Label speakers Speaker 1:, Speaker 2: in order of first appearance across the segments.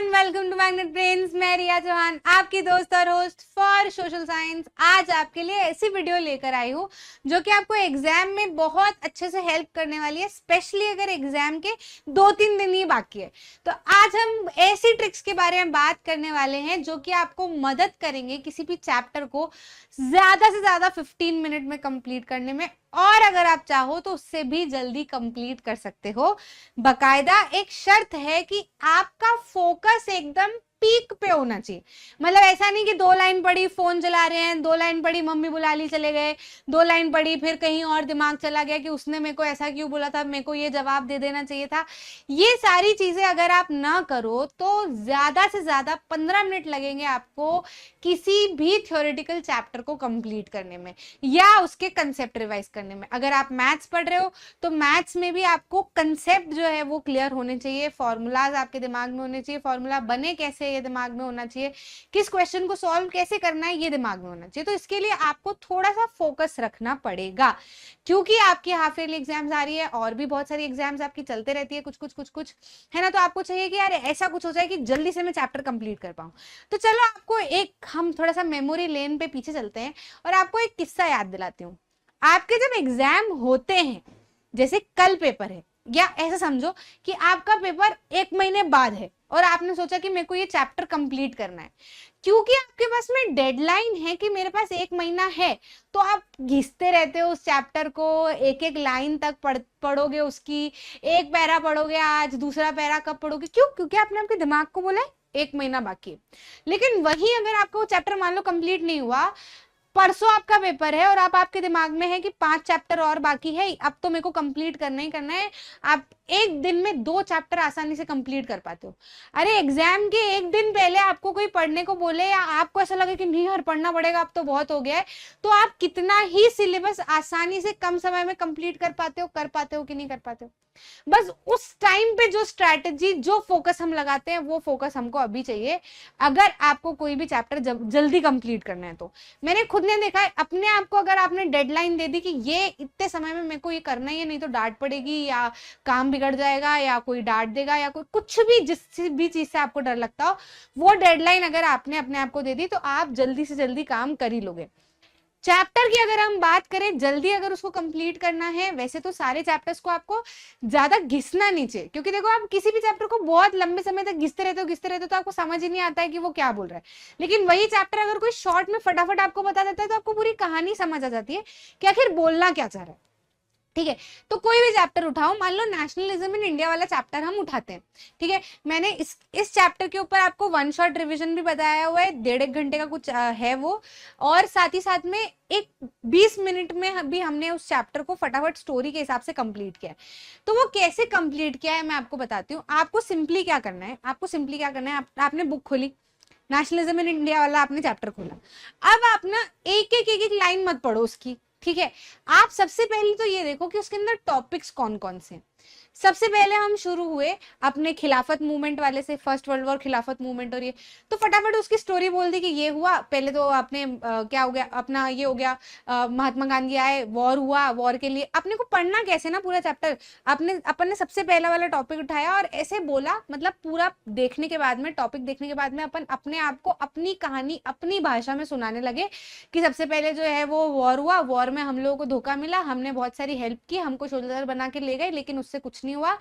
Speaker 1: Everyone, welcome to magnet brains. मैं रिया चौहान, आपकी दोस्त और होस्ट फॉर सोशल साइंस। आज आपके लिए ऐसी वीडियो लेकर आई हूँ जो कि आपको एग्जाम में बहुत अच्छे से हेल्प करने वाली है, स्पेशली अगर एग्जाम के 2-3 दिन ही बाकी है। तो आज हम ऐसी ट्रिक्स के बारे में बात करने वाले हैं जो कि आपको मदद करेंगे किसी भी चैप्टर को ज्यादा से ज्यादा 15 मिनट में कंप्लीट करने में, और अगर आप चाहो तो उससे भी जल्दी कंप्लीट कर सकते हो। बकायदा एक शर्त है कि आपका फोकस एकदम पीक पे होना चाहिए। मतलब ऐसा नहीं कि 2 लाइन पढ़ी फोन चला रहे हैं, 2 लाइन पढ़ी मम्मी बुला ली चले गए, 2 लाइन पढ़ी फिर कहीं और दिमाग चला गया कि उसने मेरे को ऐसा क्यों बोला था, मेरे को ये जवाब दे देना चाहिए था। ये सारी चीजें अगर आप ना करो तो ज्यादा से ज्यादा 15 मिनट लगेंगे आपको किसी भी थ्योरेटिकल चैप्टर को कंप्लीट करने में या उसके कंसेप्ट रिवाइज करने में। अगर आप मैथ्स पढ़ रहे हो तो मैथ्स में भी आपको कंसेप्ट जो है वो क्लियर होने चाहिए, फॉर्मूलाज आपके दिमाग में होने चाहिए, फॉर्मूला बने कैसे ये दिमाग में होना चाहिए, किस क्वेश्चन को सॉल्व कैसे करना है ये दिमाग में होना चाहिए। तो इसके लिए आपको थोड़ा सा फोकस रखना पड़ेगा, क्योंकि आपकी हाफ ईयरली एग्जाम्स आ रही है और भी बहुत सारी एग्जाम्स आपकी चलते रहती है, कुछ है ना। तो आपको चाहिए कि यार ऐसा कुछ हो जाए कि जल्दी से मैं चैप्टर कंप्लीट कर पाऊं। तो चलो आपको हम थोड़ा सा मेमोरी लेन पे पीछे चलते हैं और आपको एक किस्सा याद दिलाती हूँ। आपके जब एग्जाम होते हैं, जैसे कल पेपर है, या ऐसा समझो कि आपका पेपर 1 महीने बाद है और आपने सोचा कि मेरे को ये चैप्टर कंप्लीट करना है, क्योंकि आपके पास में डेडलाइन है कि मेरे पास 1 महीना है, तो आप घिसते रहते हो उस चैप्टर को, एक एक लाइन तक पढ़ोगे उसकी, एक पैरा पढ़ोगे आज, दूसरा पैरा कब पढ़ोगे, क्यों? क्योंकि आपने आपके दिमाग को बोला है 1 महीना बाकी है। लेकिन वही अगर आपका वो चैप्टर मान लो कंप्लीट नहीं हुआ, परसों आपका पेपर है और आप आपके दिमाग में है कि 5 चैप्टर और बाकी है, अब तो मेरे को कंप्लीट करना ही करना है। आप एक दिन में 2 चैप्टर आसानी से कंप्लीट कर पाते हो। अरे एग्जाम के एक दिन पहले आपको कोई पढ़ने को बोले या आपको ऐसा लगे कि नहीं यार पढ़ना पड़ेगा अब तो बहुत हो गया है, तो आप कितना ही सिलेबस आसानी से कम समय में कंप्लीट कर पाते हो कि नहीं कर पाते हो। बस उस टाइम पे जो स्ट्रैटेजी, जो फोकस हम लगाते हैं वो फोकस हमको अभी चाहिए अगर आपको कोई भी चैप्टर जल्दी कंप्लीट करना है। तो मैंने खुद ने देखा है अपने आप को, अगर आपने डेडलाइन दे दी कि ये इतने समय में मेरे को ये करना ही है, नहीं तो डांट पड़ेगी या काम बिगड़ जाएगा या कोई डांट देगा या कोई कुछ भी, जिस भी चीज से आपको डर लगता हो, वो डेडलाइन अगर आपने अपने आप को दे दी तो आप जल्दी से जल्दी काम कर ही लोगे। चैप्टर की अगर हम बात करें, जल्दी अगर उसको कंप्लीट करना है, वैसे तो सारे चैप्टर्स को आपको ज्यादा घिसना नहीं चाहिए, क्योंकि देखो आप किसी भी चैप्टर को बहुत लंबे समय तक घिसते रहते हो तो आपको समझ ही नहीं आता है कि वो क्या बोल रहा है। लेकिन वही चैप्टर अगर कोई शॉर्ट में फटाफट आपको बता देता है तो आपको पूरी कहानी समझ आ जाती है कि आखिर बोलना क्या चाह रहा है। ठीक है, तो कोई भी चैप्टर उठाओ, मान लो नेशनलिज्म इन इंडिया वाला चैप्टर हम उठाते हैं। ठीक है, मैंने इस चैप्टर के ऊपर आपको 1 शॉट रिवीजन भी बताया हुआ है, 1.5 घंटे का कुछ है वो, और साथ ही साथ में एक 20 मिनट में भी हमने उस चैप्टर को फटाफट स्टोरी के हिसाब से कंप्लीट किया है। तो वो कैसे कंप्लीट किया है मैं आपको बताती हूँ। आपको सिंपली क्या करना है, आपने बुक खोली, नेशनलिज्म इन इंडिया वाला आपने चैप्टर खोला। अब आप ना एक एक लाइन मत पढ़ो उसकी, ठीक है। आप सबसे पहले तो ये देखो कि उसके अंदर टॉपिक्स कौन कौन से हैं। सबसे पहले हम शुरू हुए अपने खिलाफत मूवमेंट वाले से, फर्स्ट वर्ल्ड वॉर, खिलाफत मूवमेंट, और ये तो फटाफट उसकी स्टोरी बोल दी कि ये हुआ। पहले तो आपने क्या हो गया अपना, ये हो गया महात्मा गांधी आए, वॉर हुआ, वॉर के लिए अपने को पढ़ना कैसे ना पूरा चैप्टर, अपन ने सबसे पहला वाला टॉपिक उठाया और ऐसे बोला। मतलब पूरा देखने के बाद में, टॉपिक देखने के बाद में अपन अपने आप को अपनी कहानी अपनी भाषा में सुनाने लगे कि सबसे पहले जो है वो वॉर हुआ, वॉर में हम लोगों को धोखा मिला, हमने बहुत सारी हेल्प की, हमको सोल्जर बना के ले गए लेकिन उससे कुछ नहीं हुआ,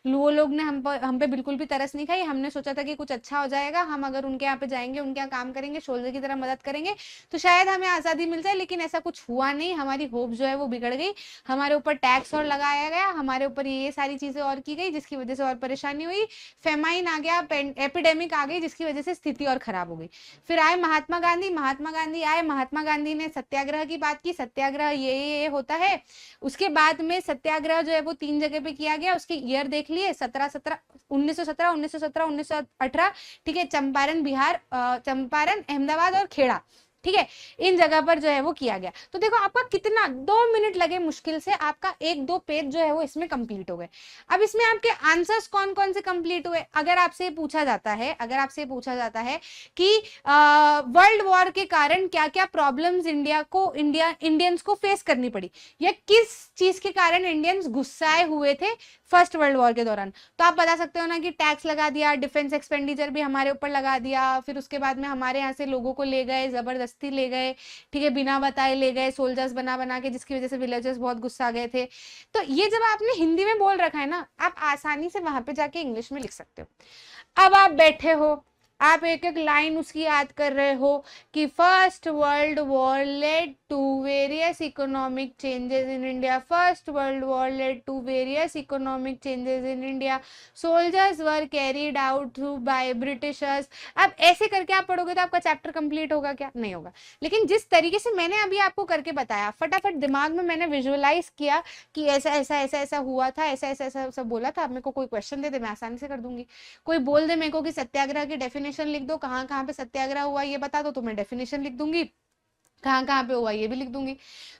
Speaker 1: वो लोग ने हम पे बिल्कुल भी तरस नहीं खाई, हमने सोचा था कि कुछ अच्छा हो जाएगा, हम अगर उनके यहाँ पे जाएंगे, उनके यहाँ काम करेंगे, सोल्जर की तरह मदद करेंगे तो शायद हमें आजादी मिल जाए, लेकिन ऐसा कुछ हुआ नहीं, हमारी होप जो है वो बिगड़ गई, हमारे ऊपर टैक्स और लगाया गया, हमारे ऊपर ये सारी चीजें और की गई जिसकी वजह से और परेशानी हुई, फेमाइन आ गया, एपिडेमिक आ गई जिसकी वजह से स्थिति और खराब हो गई। फिर आए महात्मा गांधी आए, महात्मा गांधी ने सत्याग्रह की बात की, सत्याग्रह ये होता है। उसके बाद में सत्याग्रह जो है वो 3 जगह पे किया गया, उसके ईयर देख लिए, 1917, 1918, ठीक है, चंपारण, बिहार, चंपारण, अहमदाबाद और खेड़ा। ठीक है, इन जगह पर जो है वो किया गया। तो देखो आपका कितना 2 मिनट लगे मुश्किल से, आपका 1-2 पेज जो है वो इसमें कंप्लीट हो गए। अब इसमें आपके आंसर्स कौन कौन से कंप्लीट हुए, अगर आपसे पूछा जाता है, अगर आपसे पूछा जाता है कि वर्ल्ड वॉर के कारण क्या क्या प्रॉब्लम्स इंडियंस को फेस करनी पड़ी, या किस चीज के कारण इंडियंस गुस्साए हुए थे फर्स्ट वर्ल्ड वॉर के दौरान, तो आप बता सकते हो ना कि टैक्स लगा दिया, डिफेंस एक्सपेंडिचर भी हमारे ऊपर लगा दिया, फिर उसके बाद में हमारे यहाँ से लोगों को ले गए, जबरदस्ती ले गए, ठीक है, बिना बताए ले गए, सोल्जर्स बना बना के, जिसकी वजह से विलेजर्स बहुत गुस्सा गए थे। तो ये जब आपने हिंदी में बोल रखा है ना, आप आसानी से वहां पे जाके इंग्लिश में लिख सकते हो। अब आप बैठे हो, आप एक एक लाइन उसकी याद कर रहे हो कि first world war led to various economic changes in India, first world war led to various economic changes in India, soldiers were carried out through by Britishers. अब ऐसे करके आप पढ़ोगे तो आपका चैप्टर कंप्लीट होगा क्या? नहीं होगा। लेकिन जिस तरीके से मैंने अभी आपको करके बताया, फटाफट दिमाग में मैंने विजुअलाइज किया कि ऐसा ऐसा ऐसा ऐसा हुआ था, ऐसा ऐसा ऐसा ऐसा बोला था, अब मेरे को कोई क्वेश्चन दे दे मैं आसानी से कर दूंगी। कोई बोल दे मेरे को कि सत्याग्रह की डेफिनेशन लिख दो, कहाँ कहाँ पे सत्याग्रह हुआ ये बता दो, तो मैं डेफिनेशन लिख दूंगी, कहाँ कहाँ पे हुआ ये भी लिख दूंगी।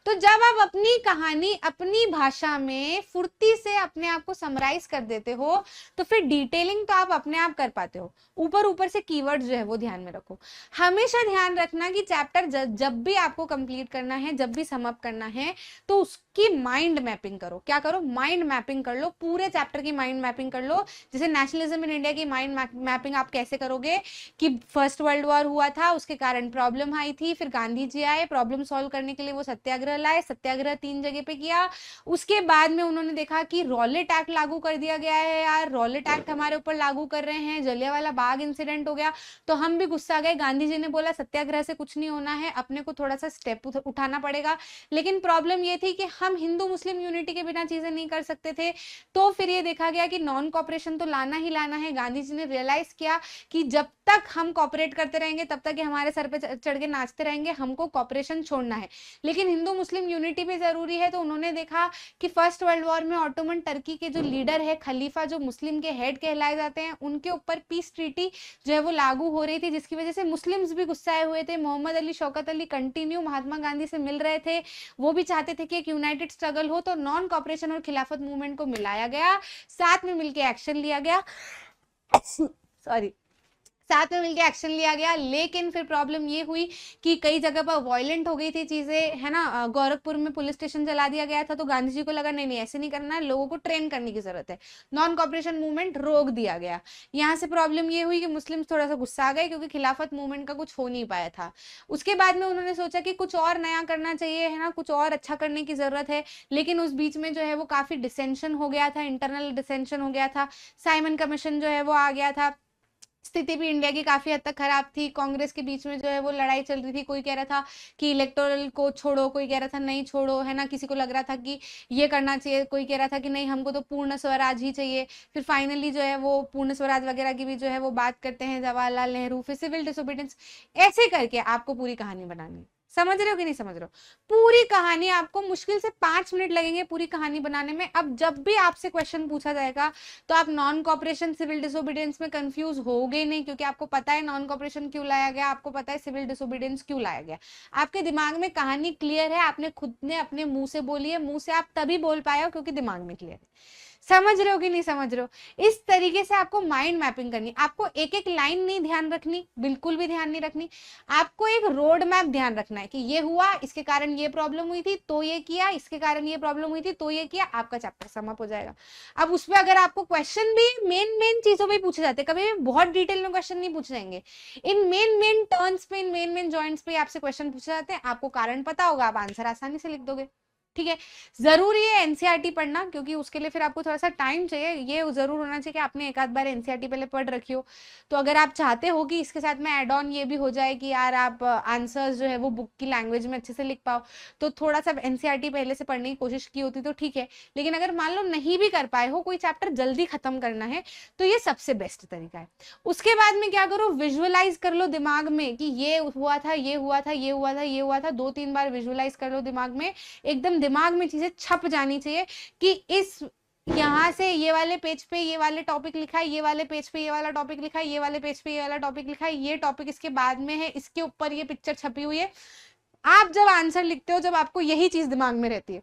Speaker 1: तो जब आप अपनी कहानी अपनी भाषा में फुर्ती से अपने आप को समराइज कर देते हो, तो फिर डिटेलिंग तो आप अपने आप कर पाते हो। ऊपर ऊपर से कीवर्ड्स जो है वो ध्यान में रखो। हमेशा ध्यान रखना कि चैप्टर जब भी आपको कंप्लीट करना है, जब भी सम अप करना है, तो उसकी माइंड मैपिंग करो। क्या करो? माइंड मैपिंग कर लो, पूरे चैप्टर की माइंड मैपिंग कर लो। जैसे नेशनलिज्म इन इंडिया की माइंड मैपिंग आप कैसे करोगे कि फर्स्ट वर्ल्ड वॉर हुआ था, उसके कारण प्रॉब्लम आई थी, फिर गांधी जी आए, प्रॉब्लम सॉल्व करने के लिए वो सत्याग्रह लाए, सत्याग्रह 3 जगह पे किया, उसके बाद में उन्होंने देखा कि रॉलेट एक्ट लागू कर दिया गया है, यार रॉलेट एक्ट हमारे ऊपर लागू कर रहे हैं, जलियांवाला बाग इंसिडेंट हो गया, तो हम भी गुस्सा गए। गांधी जी ने बोला सत्याग्रह से कुछ नहीं होना है, अपने को थोड़ा सा स्टेप उठाना पड़ेगा। लेकिन प्रॉब्लम ये थी कि हम हिंदू मुस्लिम यूनिटी के बिना चीजें नहीं कर सकते थे, तो फिर ये देखा गया कि नॉन कॉपरेशन तो लाना ही लाना है। गांधी जी ने रियलाइज किया कि जब तक हम कॉपरेट करते रहेंगे तब तक ये हमारे सर पे चढ़ के नाचते रहेंगे, हमको कॉपरेशन छोड़ना है, लेकिन हिंदू मुस्लिम यूनिटी भी जरूरी है। तो उन्होंने देखा कि फर्स्ट वर्ल्ड वॉर में ऑटोमन टर्की के जो लीडर है, खलीफा, जो मुस्लिम के हेड कहलाए जाते हैं, उनके ऊपर पीस ट्रीटी जो है वो लागू हो रही थी, जिसकी वजह से मुस्लिम्स भी गुस्साए हुए थे। मोहम्मद अली, शौकत अली कंटिन्यू महात्मा गांधी से मिल रहे थे, वो भी चाहते थे कि एक यूनाइटेड स्ट्रगल हो। तो नॉन कॉपरेशन और खिलाफत मूवमेंट को मिलाया गया, साथ में मिलकर एक्शन लिया गया, सॉरी, साथ में मिलकर एक्शन लिया गया। लेकिन फिर प्रॉब्लम ये हुई कि कई जगह पर वायलेंट हो गई थी चीजें, है ना। गोरखपुर में पुलिस स्टेशन जला दिया गया था, तो गांधी जी को लगा नहीं नहीं ऐसे नहीं करना है, लोगों को ट्रेन करने की जरूरत है, नॉन कॉपरेशन मूवमेंट रोक दिया गया। यहाँ से प्रॉब्लम ये हुई कि मुस्लिम थोड़ा सा गुस्सा आ गए, क्योंकि खिलाफत मूवमेंट का कुछ हो नहीं पाया था। उसके बाद में उन्होंने सोचा कि कुछ और नया करना चाहिए, है ना, कुछ और अच्छा करने की जरूरत है। लेकिन उस बीच में जो है वो काफी डिसेंशन हो गया था, इंटरनल डिसेंशन हो गया था, साइमन कमीशन जो है वो आ गया था, स्थिति भी इंडिया की काफी हद तक खराब थी। कांग्रेस के बीच में जो है वो लड़ाई चल रही थी, कोई कह रहा था कि इलेक्टोरल को छोड़ो, कोई कह रहा था नहीं छोड़ो, है ना, किसी को लग रहा था कि ये करना चाहिए, कोई कह रहा था कि नहीं हमको तो पूर्ण स्वराज ही चाहिए। फिर फाइनली जो है वो पूर्ण स्वराज वगैरह की भी जो है वो बात करते हैं जवाहरलाल नेहरू, फिर सिविल डिसोबीडियंस, ऐसे करके आपको पूरी कहानी बनानी है। समझ रहे हो कि नहीं समझ रहे हो? पूरी कहानी आपको मुश्किल से 5 मिनट लगेंगे पूरी कहानी बनाने में। अब जब भी आपसे क्वेश्चन पूछा जाएगा तो आप नॉन कॉपरेशन सिविल डिसोबीडियंस में कंफ्यूज होगे नहीं, क्योंकि आपको पता है नॉन कॉपरेशन क्यों लाया गया, आपको पता है सिविल डिसोबीडियंस क्यों लाया गया, आपके दिमाग में कहानी क्लियर है, आपने खुद ने अपने मुंह से बोली है। मुंह से आप तभी बोल पाए हो क्योंकि दिमाग में क्लियर है। समझ रहे हो कि नहीं समझ रहे हो? इस तरीके से आपको माइंड मैपिंग करनी। आपको एक एक लाइन नहीं ध्यान रखनी, बिल्कुल भी ध्यान नहीं रखनी, आपको एक रोड मैप ध्यान रखना है कि ये हुआ, इसके कारण ये प्रॉब्लम हुई थी तो ये किया, इसके कारण ये प्रॉब्लम हुई थी तो ये किया, आपका चैप्टर समाप्त हो जाएगा। अब उसमें अगर आपको क्वेश्चन भी मेन चीजों में पूछे जाते हैं, कभी भी बहुत डिटेल में क्वेश्चन नहीं पूछे जाएंगे, इन मेन टर्न्स पे, इन मेन जॉइंट्स पे आपसे क्वेश्चन पूछे जाते हैं, आपको कारण पता होगा, आप आंसर आसानी से लिख दोगे। ठीक है, जरूरी है एनसीईआरटी पढ़ना, क्योंकि उसके लिए फिर आपको थोड़ा सा टाइम चाहिए। ये जरूर होना चाहिए कि आपने एक आध बार एनसीईआरटी पहले पढ़ रखी हो। तो अगर आप चाहते हो कि इसके साथ में एड ऑन ये भी हो जाए कि यार आप आंसर्स जो है वो बुक की लैंग्वेज में अच्छे से लिख पाओ, तो थोड़ा सा एनसीईआरटी पहले से पढ़ने की कोशिश की होती तो ठीक है। लेकिन अगर मान लो नहीं भी कर पाए हो, कोई चैप्टर जल्दी खत्म करना है, तो ये सबसे बेस्ट तरीका है। उसके बाद में क्या करो, विजुअलाइज कर लो दिमाग में कि ये हुआ था, ये हुआ था, ये हुआ था, ये हुआ था, 2-3 बार विजुअलाइज कर लो दिमाग में, एकदम दिमाग में चीजें छप जानी चाहिए कि इस यहाँ से ये वाले पेज पे ये वाले टॉपिक लिखा है, ये वाले पेज पे ये वाला टॉपिक लिखा है, ये वाले पेज पे ये वाला टॉपिक लिखा है, ये टॉपिक इसके बाद में है, इसके ऊपर ये पिक्चर छपी हुई है। आप जब आंसर लिखते हो, जब आपको यही चीज दिमाग में रहती है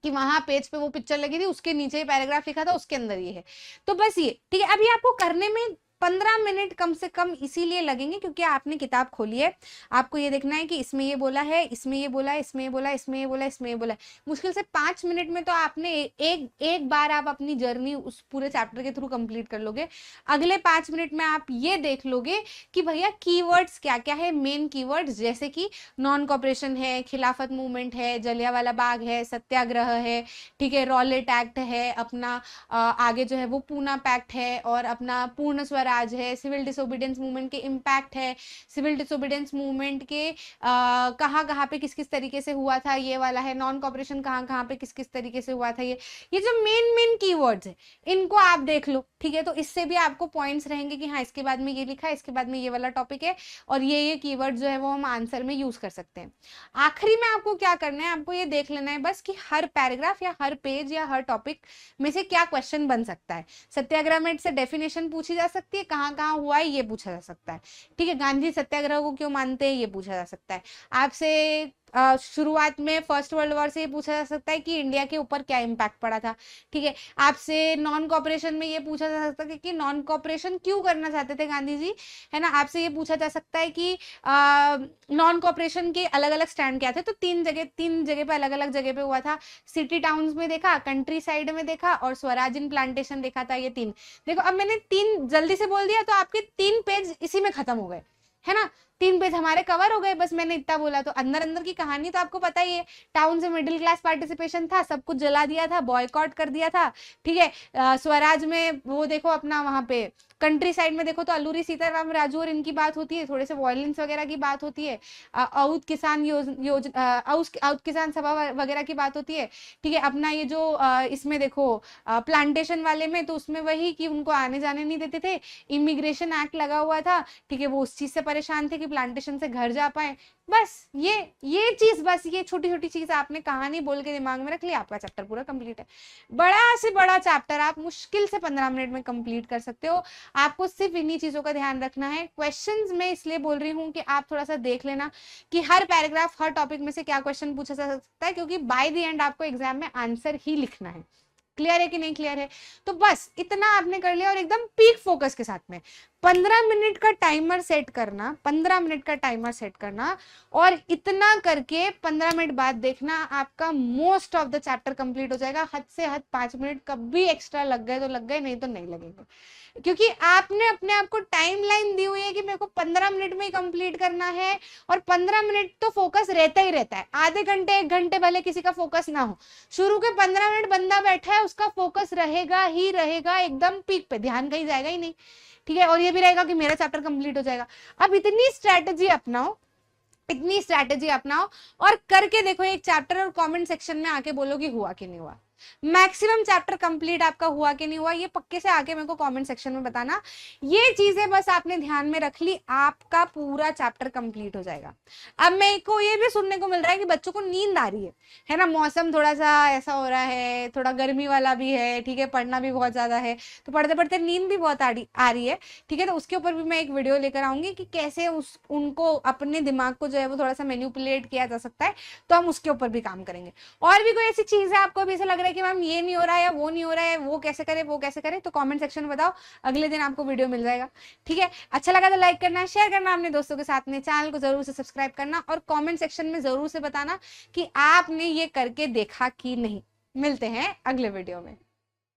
Speaker 1: कि वहां पेज पे वो पिक्चर लगी थी, उसके नीचे पैराग्राफ लिखा था, उसके अंदर ये है, तो बस ये ठीक है। अभी आपको करने में 15 मिनट कम से कम इसीलिए लगेंगे क्योंकि आपने किताब खोली है, आपको ये देखना है कि इसमें ये बोला है, इसमें ये बोला है, इसमें ये बोला है, इसमें ये बोला है, इसमें ये बोला है। मुश्किल से 5 मिनट में तो आपने एक बार आप अपनी जर्नी उस पूरे चैप्टर के थ्रू कंप्लीट कर लोगे। अगले 5 मिनट में आप ये देख लोगे कि भैया कीवर्ड्स क्या क्या है, मेन कीवर्ड्स, जैसे कि नॉन कॉपरेशन है, खिलाफत मूवमेंट है, जलियांवाला बाग है, सत्याग्रह है, ठीक है, रॉलेट एक्ट है, अपना आगे जो है वो पूना पैक्ट है, और अपना पूर्ण स्वराज है, सिविल डिसोबीडियंस मूवमेंट के इम्पैक्ट है, सिविल डिसोबीडियंस मूवमेंट के कहाँ पे किस किस तरीके से हुआ था, ये वाला है, नॉन कॉपरेशन कहाँ पे किस किस तरीके से हुआ था, ये जो मेन कीवर्ड्स है इनको आप देख लो, ठीक है। तो इससे भी आपको पॉइंट्स रहेंगे कि हाँ इसके बाद में ये लिखा है, इसके बाद में ये वाला टॉपिक है, और ये कीवर्ड जो है वो हम आंसर में यूज कर सकते हैं। आखिरी में आपको क्या करना है, आपको ये देख लेना है बस कि हर पैराग्राफ या हर पेज या हर टॉपिक में से क्या क्वेश्चन बन सकता है। सत्याग्रह में से डेफिनेशन पूछी जा सकती है, कहाँ हुआ है ये पूछा जा सकता है, ठीक है। गांधी सत्याग्रह को क्यों मानते हैं ये पूछा जा सकता है आपसे। शुरुआत में फर्स्ट वर्ल्ड वॉर से ये पूछा जा सकता है कि इंडिया के ऊपर क्या इम्पैक्ट पड़ा था, ठीक है। आपसे नॉन कॉपरेशन में ये पूछा जा सकता है कि नॉन कॉपरेशन क्यों करना चाहते थे गांधी जी, है ना। आपसे ये पूछा जा सकता है कि नॉन कॉपरेशन के अलग अलग स्टैंड क्या थे, तो तीन जगह पे अलग अलग जगह पे हुआ था। सिटी टाउन्स में देखा, कंट्री साइड में देखा, और स्वराज इन प्लांटेशन देखा था। ये 3 देखो, अब मैंने 3 जल्दी से बोल दिया तो आपके 3 पेज इसी में खत्म हो गए, है ना। 3 पेज हमारे कवर हो गए, बस मैंने इतना बोला। तो अंदर की कहानी तो आपको पता ही है, टाउन से मिडिल क्लास पार्टिसिपेशन था, सब कुछ जला दिया था, बॉयकॉट कर दिया था, ठीक है। स्वराज में वो देखो अपना वहां पे कंट्री साइड में देखो तो अल्लूरी सीताराम राजू और इनकी बात होती है, थोड़े से वायलेंस वगैरह की बात होती है, औद किसान औद किसान सभा वगैरह की बात होती है, ठीक है। अपना ये जो इसमें देखो प्लांटेशन वाले में, तो उसमें वही कि उनको आने जाने नहीं देते थे, इमिग्रेशन एक्ट लगा हुआ था, ठीक है, वो उस चीज से परेशान थे कि प्लांटेशन से घर जा पाए। बस ये चीज, बस ये छोटी छोटी चीज आपने कहानी बोल के दिमाग में रख लिया, आपका चैप्टर पूरा कंप्लीट है। बड़ा से बड़ा चैप्टर आप मुश्किल से 15 मिनट में कंप्लीट कर सकते हो। आपको सिर्फ इन्हीं चीजों का ध्यान रखना है। क्वेश्चंस में इसलिए बोल रही हूँ कि आप थोड़ा सा देख लेना कि हर पैराग्राफ, हर टॉपिक में से क्या क्वेश्चन पूछा जा सकता है, क्योंकि बाय द एंड आपको एग्जाम में आंसर ही लिखना है। क्लियर है कि नहीं क्लियर है? तो बस इतना आपने कर लिया, और एकदम पीक फोकस के साथ में 15 मिनट का टाइमर सेट करना, 15 मिनट का टाइमर सेट करना, और इतना करके 15 मिनट बाद देखना आपका most of the chapter complete हो जाएगा। हद से हद 5 मिनट कभी एक्स्ट्रा लग गए तो लग गए, नहीं तो नहीं लगेंगे, क्योंकि आपने अपने आप को टाइमलाइन दी हुई है कि मेरे को 15 मिनट में कंप्लीट करना है। और 15 मिनट तो फोकस रहता ही रहता है, आधे घंटे 1 घंटे भले किसी का फोकस ना हो, शुरू के 15 मिनट बंदा बैठा है उसका फोकस रहेगा ही रहेगा, एकदम पीक पे, ध्यान कहीं जाएगा ही नहीं, ठीक है। और ये भी रहेगा कि मेरा चैप्टर कंप्लीट हो जाएगा। अब इतनी स्ट्रैटेजी अपनाओ और करके देखो एक चैप्टर, और कमेंट सेक्शन में आके बोलो कि हुआ कि नहीं हुआ। मैक्सिमम चैप्टर कंप्लीट आपका हुआ कि नहीं हुआ, ये पक्के से आके मेरे को कमेंट सेक्शन में बताना। ये चीजें बस आपने ध्यान में रख ली, आपका पूरा चैप्टर कंप्लीट हो जाएगा। अब मेरे को ये भी सुनने को मिल रहा है कि बच्चों को नींद आ रही है ना, मौसम थोड़ा सा ऐसा हो रहा है, थोड़ा गर्मी वाला भी है, ठीक है, पढ़ना भी बहुत ज्यादा है, तो पढ़ते पढ़ते नींद भी बहुत आ रही है, ठीक है। तो उसके ऊपर भी मैं एक वीडियो लेकर आऊंगी कि कैसे उनको अपने दिमाग को जो है वो थोड़ा सा मैनिपुलेट किया जा सकता है, तो हम उसके ऊपर भी काम करेंगे। और भी कोई ऐसी चीज है आपको भी ऐसा लग रहा है कि मैम ये नहीं हो रहा है या वो नहीं हो रहा है, वो कैसे करे, तो कमेंट सेक्शन में बताओ, अगले दिन आपको वीडियो मिल जाएगा, ठीक है। अच्छा लगा तो लाइक करना, शेयर करना अपने दोस्तों के साथ में, चैनल को जरूर से सब्सक्राइब करना, और कमेंट सेक्शन में जरूर से बताना कि आपने ये करके देखा कि नहीं। मिलते हैं अगले वीडियो में।